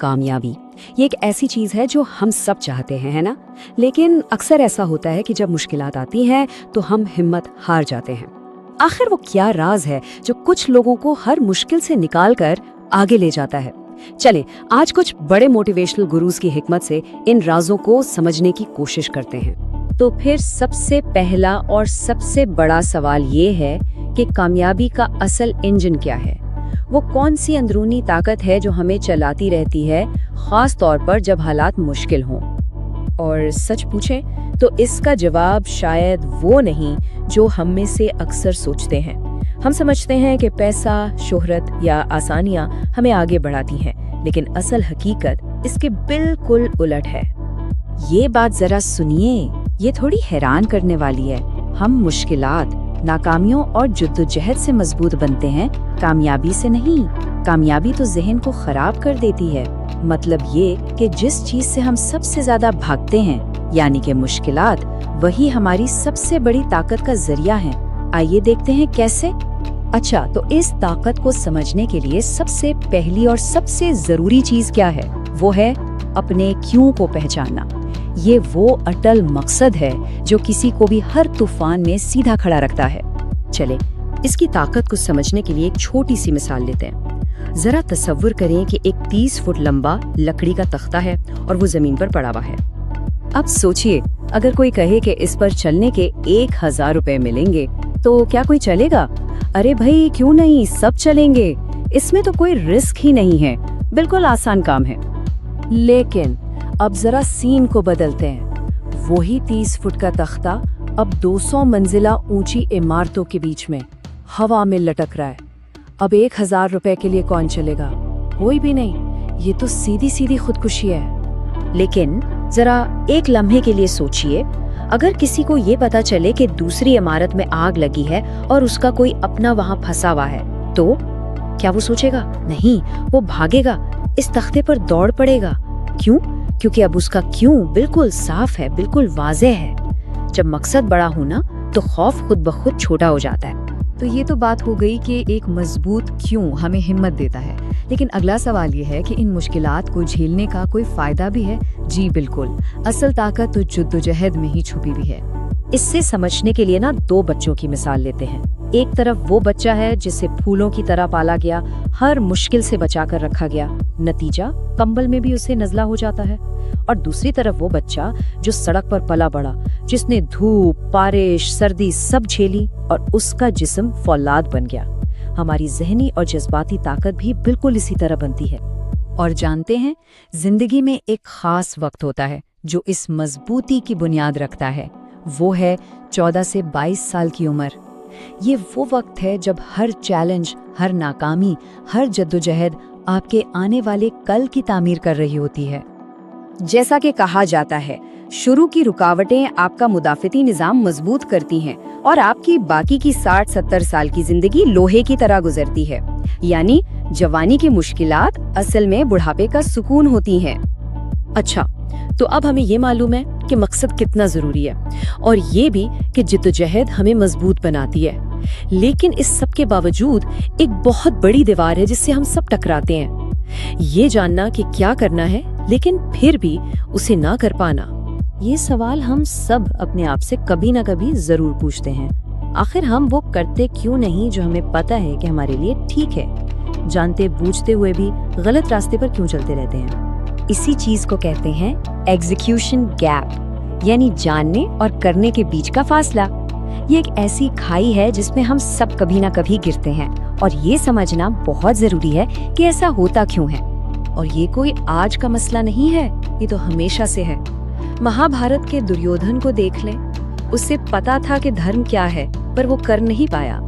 कामयाबी। ये एक ऐसी चीज़ है जो हम सब चाहते हैं, है ना? लेकिन अक्सर ऐसा होता है कि जब मुश्किलात आती हैं तो हम हिम्मत हार जाते हैं। आखिर वो क्या राज है जो कुछ लोगों को हर मुश्किल से निकाल कर आगे ले जाता है? चले आज कुछ बड़े मोटिवेशनल गुरुज की हिकमत से इन राजों को समझने की कोशिश करते हैं। तो फिर सबसे पहला और सबसे बड़ा सवाल ये है कि कामयाबी का असल इंजन क्या है? वो कौन सी अंदरूनी ताकत है जो हमें चलाती रहती है, खास तौर पर जब हालात मुश्किल हों? और सच पूछें तो इसका जवाब शायद वो नहीं जो हम में से अक्सर सोचते हैं। हम समझते हैं कि पैसा, शोहरत या आसानियां हमें आगे बढ़ाती हैं, लेकिन असल हकीकत इसके बिल्कुल उलट है। ये बात जरा सुनिए, ये थोड़ी हैरान करने वाली है। हम मुश्किलात, नाकामियों और जद्दोजहद से मजबूत बनते हैं, कामयाबी से नहीं। कामयाबी तो ज़हन को खराब कर देती है। मतलब ये कि जिस चीज से हम सबसे ज्यादा भागते हैं, यानी कि मुश्किलात, वही हमारी सबसे बड़ी ताकत का जरिया है। आइए देखते हैं कैसे। अच्छा, तो इस ताकत को समझने के लिए सबसे पहली और सबसे जरूरी चीज क्या है? वो है अपने क्यों को पहचानना। ये वो अटल मकसद है जो किसी को भी हर तूफान में सीधा खड़ा रखता है। चले इसकी ताकत को समझने के लिए एक छोटी सी मिसाल लेते हैं। जरा तसव्वुर करें कि एक 30 फुट लंबा लकड़ी का तख्ता है और वो जमीन पर पड़ा हुआ है। अब सोचिए, अगर कोई कहे कि इस पर चलने के 1000 रुपए मिलेंगे तो क्या कोई चलेगा? अरे भाई क्यों नहीं, सब चलेंगे। इसमें तो कोई रिस्क ही नहीं है, बिल्कुल आसान काम है। लेकिन अब जरा सीन को बदलते हैं। वही 30 फुट का तख्ता अब 200 मंजिला ऊंची इमारतों के बीच में हवा में लटक रहा है। अब 1000 रुपए के लिए कौन चलेगा? कोई भी नहीं। ये तो सीधी सीधी खुदकुशी है। लेकिन जरा एक लम्हे के लिए सोचिए, अगर किसी को ये पता चले कि दूसरी इमारत में आग लगी है और उसका कोई अपना वहां फंसा हुआ है, तो क्या वो सोचेगा? नहीं, वो भागेगा, इस तख्ते पर दौड़ पड़ेगा। क्यों? क्योंकि अब उसका क्यों बिल्कुल साफ है, बिल्कुल वाज़ेह है। जब मकसद बड़ा हो ना, तो खौफ खुद ब खुद छोटा हो जाता है। तो ये तो बात हो गई कि एक मजबूत क्यों हमें हिम्मत देता है। लेकिन अगला सवाल ये है कि इन मुश्किलात को झेलने का कोई फायदा भी है? जी बिल्कुल। असल ताकत तो जद्दोजहद में ही छुपी हुई है। इससे समझने के लिए ना 2 बच्चों की मिसाल लेते हैं। एक तरफ वो बच्चा है जिसे फूलों की तरह पाला गया, हर मुश्किल से बचाकर रखा गया, नतीजा कंबल में भी उसे नज़ला हो जाता है। और दूसरी तरफ वो बच्चा जो सड़क पर पला बड़ा, जिसने धूप, बारिश, सर्दी सब झेली और उसका जिस्म फौलाद बन गया। हमारी ज़हनी और जज्बाती ताकत भी बिल्कुल इसी तरह बनती है। और जानते हैं, जिंदगी में एक खास वक्त होता है जो इस मजबूती की बुनियाद रखता है। वो है 14 से 22 साल की उम्र। ये वो वक्त है जब हर चैलेंज, हर नाकामी, हर जद्दोजहद आपके आने वाले कल की तामीर कर रही होती है। जैसा कि कहा जाता है, शुरू की रुकावटें आपका मुदाफ़ती निज़ाम मजबूत करती हैं और आपकी बाकी की 60-70 साल की जिंदगी लोहे की तरह गुजरती है। यानी जवानी की मुश्किलात असल में बुढ़ापे का सुकून होती हैं। अच्छा, तो अब हमें ये मालूम है कि मकसद कितना जरूरी है और ये भी कि जिद्दोजहद हमें मजबूत बनाती है। लेकिन इस सब के बावजूद एक बहुत बड़ी दीवार है जिससे हम सब टकराते हैं। ये जानना कि क्या करना है, लेकिन फिर भी उसे ना कर पाना। ये सवाल हम सब अपने आप से कभी ना कभी जरूर पूछते हैं। आखिर हम वो करते क्यों नहीं जो हमें पता है कि हमारे लिए ठीक है? जानते बूझते हुए भी गलत रास्ते पर क्यों चलते रहते हैं? इसी चीज को कहते हैं एग्जीक्यूशन गैप, यानी जानने और करने के बीच का फासला। ये एक ऐसी खाई है जिसमें हम सब कभी ना कभी गिरते हैं और ये समझना बहुत जरूरी है कि ऐसा होता क्यों है। और ये कोई आज का मसला नहीं है, ये तो हमेशा से है। महाभारत के दुर्योधन को देख लें, उसे पता था कि धर्म क्या है, पर वो कर नहीं पाया।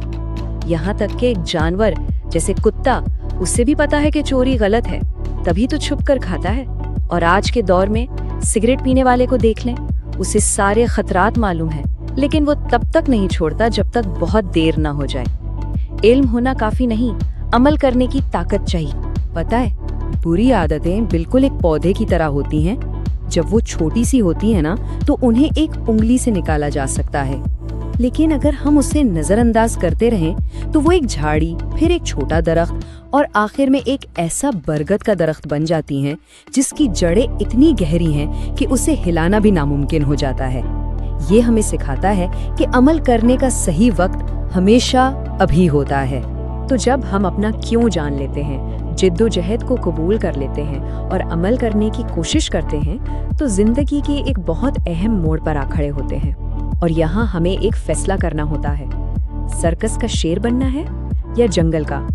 यहाँ तक कि एक जानवर जैसे कुत्ता, उसे भी पता है कि चोरी गलत है, तभी तो छुप कर खाता है। और आज के दौर में सिगरेट पीने वाले को देख लें, उसे सारे खतरात मालूम है, लेकिन वो तब तक नहीं छोड़ता जब तक बहुत देर ना हो जाए। इल्म होना काफी नहीं, अमल करने की ताकत चाहिए। पता है, बुरी आदतें बिल्कुल एक पौधे की तरह होती हैं। जब वो छोटी सी होती है ना, तो उन्हें एक उंगली से निकाला जा सकता है, लेकिन अगर हम उसे नजरअंदाज करते रहें तो वो एक झाड़ी, फिर एक छोटा दरख्त और आखिर में एक ऐसा बरगद का दरख्त बन जाती हैं जिसकी जड़ें इतनी गहरी हैं कि उसे हिलाना भी नामुमकिन हो जाता है। ये हमें सिखाता है कि अमल करने का सही वक्त हमेशा अभी होता है। तो जब हम अपना क्यों जान लेते हैं, जिद्दोजहद को कबूल कर लेते हैं और अमल करने की कोशिश करते हैं, तो जिंदगी के एक बहुत अहम मोड़ पर आ खड़े होते हैं। और यहाँ हमें एक फैसला करना होता है, सर्कस का शेर बनना है या जंगल का।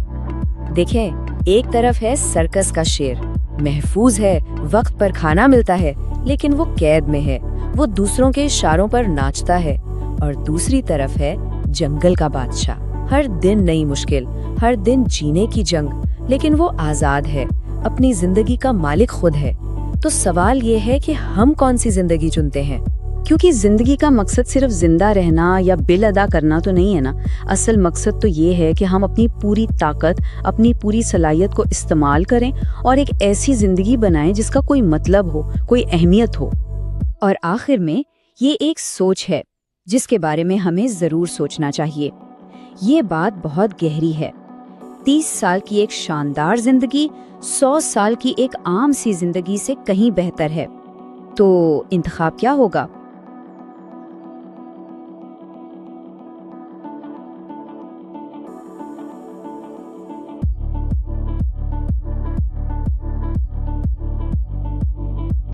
देखें, एक तरफ है सर्कस का शेर, महफूज है, वक्त पर खाना मिलता है, लेकिन वो कैद में है, वो दूसरों के इशारों पर नाचता है। और दूसरी तरफ है जंगल का बादशाह, हर दिन नई मुश्किल, हर दिन जीने की जंग, लेकिन वो आजाद है, अपनी जिंदगी का मालिक खुद है। तो सवाल ये है कि हम कौन सी जिंदगी चुनते हैं? क्योंकि जिंदगी का मकसद सिर्फ जिंदा रहना या बिल अदा करना तो नहीं है ना। असल मकसद तो ये है कि हम अपनी पूरी ताकत, अपनी पूरी सलाहियत को इस्तेमाल करें और एक ऐसी जिंदगी बनाएं जिसका कोई मतलब हो, कोई अहमियत हो। और आखिर में ये एक सोच है जिसके बारे में हमें जरूर सोचना चाहिए। ये बात बहुत गहरी है। 30 साल की एक शानदार जिंदगी 100 साल की एक आम सी जिंदगी से कहीं बेहतर है। तो इंतखाब क्या होगा?